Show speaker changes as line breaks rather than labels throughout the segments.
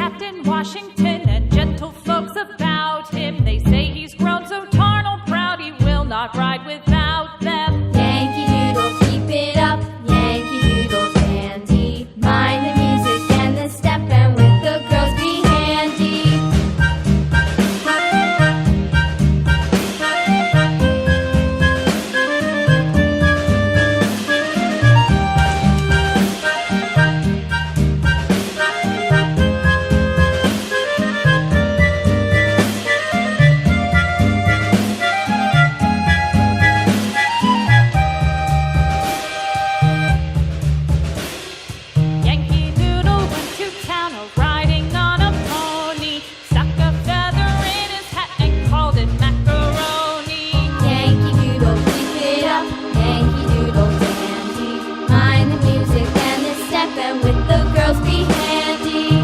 Captain Washington and gentle folks about him. They say he's grown so tarnal proud he will not ride without them.
Yankee Doodle, keep it up, Yankee Doodle dandy. Mind the music and the step, and with the girls be handy.
Yankee Doodle went to town riding on a pony, stuck a feather in his hat and called it macaroni.
Yankee Doodle, keep it up, Yankee Doodle dandy. Mind the music and the step, and with the girls be handy.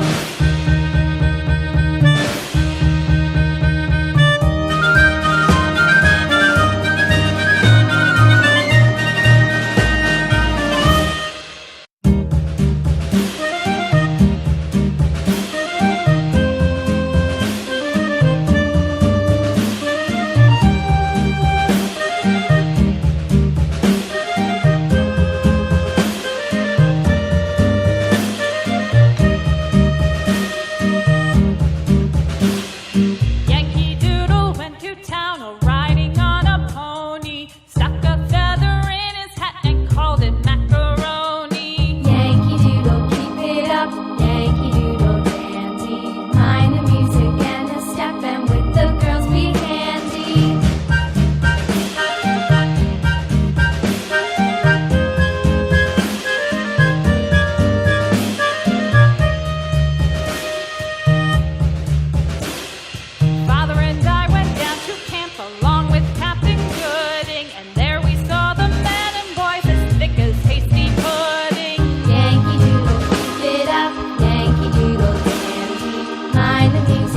Yankee Doodle went to town riding on a pony, stuck a feather in his hat and called it macaroni.
Yankee Doodle, keep it up, Yankee Doodle dandy. Mind the music and the step, and with the girls be handy.
Father and I went down to camp along with Captain Gooding, and there we saw the men and boys as thick as hasty pudding.
Yankee Doodle, keep it up, Yankee Doodle dandy. Mind the music